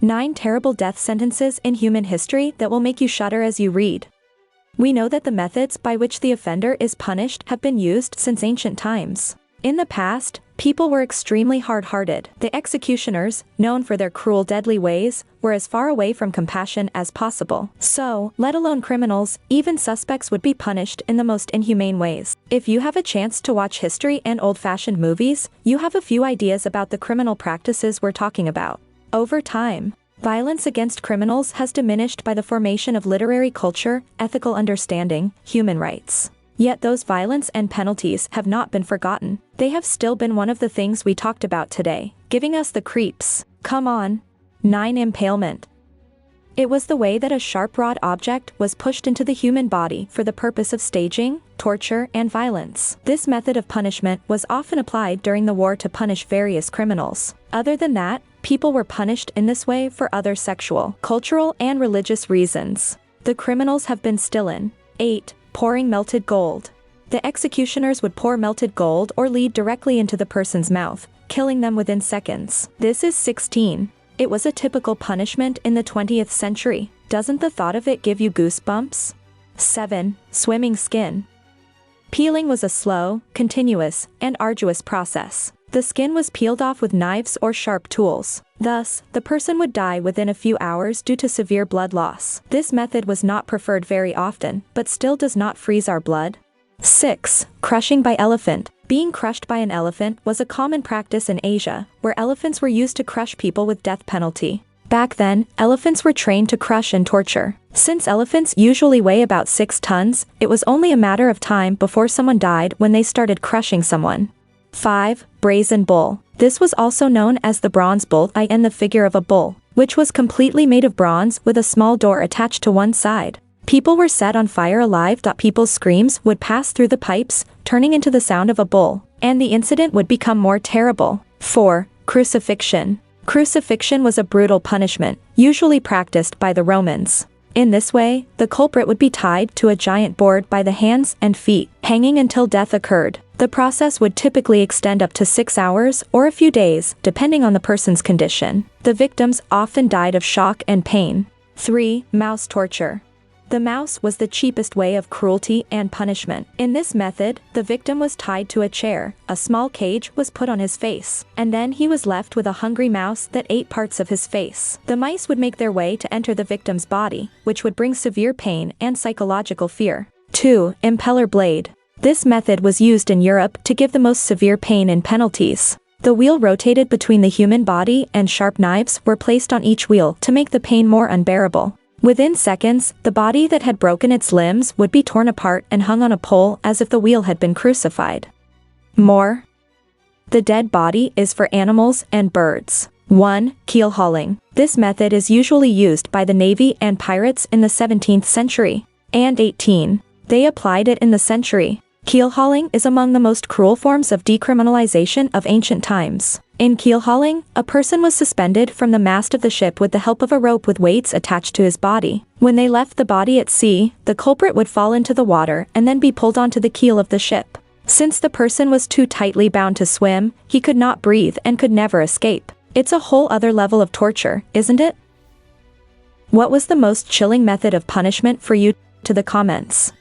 9 terrible death sentences in human history that will make you shudder as you read. We know that the methods by which the offender is punished have been used since ancient times. In the past, people were extremely hard-hearted. The executioners, known for their cruel, deadly ways, were as far away from compassion as possible. So, let alone criminals, even suspects would be punished in the most inhumane ways. If you have a chance to watch history and old-fashioned movies, you have a few ideas about the criminal practices we're talking about. Over time, violence against criminals has diminished by the formation of literary culture, ethical understanding, human rights. Yet those violence and penalties have not been forgotten. They have still been one of the things we talked about today, giving us the creeps. Come on. 9. Impalement. It was the way that a sharp rod object was pushed into the human body for the purpose of staging, torture, and violence. This method of punishment was often applied during the war to punish various criminals. Other than that, people were punished in this way for other sexual, cultural, and religious reasons. The criminals have been still in. 8. Pouring melted gold. The executioners would pour melted gold or lead directly into the person's mouth, killing them within seconds. This is 16. It was a typical punishment in the 20th century. Doesn't the thought of it give you goosebumps? 7. Swimming skin. Peeling was a slow, continuous, and arduous process. The skin was peeled off with knives or sharp tools. Thus, the person would die within a few hours due to severe blood loss. This method was not preferred very often, but still does not freeze our blood. 6. Crushing by elephant. Being crushed by an elephant was a common practice in Asia, where elephants were used to crush people with death penalty. Back then, elephants were trained to crush and torture. Since elephants usually weigh about 6 tons, it was only a matter of time before someone died when they started crushing someone. 5. Brazen Bull. This was also known as the bronze bull and the figure of a bull, which was completely made of bronze with a small door attached to one side. People were set on fire alive. People's screams would pass through the pipes, turning into the sound of a bull, and the incident would become more terrible. 4. Crucifixion. Crucifixion was a brutal punishment, usually practiced by the Romans. In this way, the culprit would be tied to a giant board by the hands and feet, hanging until death occurred. The process would typically extend up to 6 hours or a few days, depending on the person's condition. The victims often died of shock and pain. 3. Mouse torture. The mouse was the cheapest way of cruelty and punishment. In this method, the victim was tied to a chair, a small cage was put on his face, and then he was left with a hungry mouse that ate parts of his face. The mice would make their way to enter the victim's body, which would bring severe pain and psychological fear. 2. Impeller blade. This method was used in Europe to give the most severe pain and penalties. The wheel rotated between the human body and sharp knives were placed on each wheel to make the pain more unbearable. Within seconds, the body that had broken its limbs would be torn apart and hung on a pole as if the wheel had been crucified. More. The dead body is for animals and birds. 1. Keel hauling. This method is usually used by the Navy and pirates in the 17th century. And 18. They applied it in the century. Keel hauling is among the most cruel forms of decriminalization of ancient times. In keel hauling, a person was suspended from the mast of the ship with the help of a rope with weights attached to his body. When they left the body at sea, the culprit would fall into the water and then be pulled onto the keel of the ship. Since the person was too tightly bound to swim, he could not breathe and could never escape. It's a whole other level of torture, isn't it? What was the most chilling method of punishment for you? To the comments.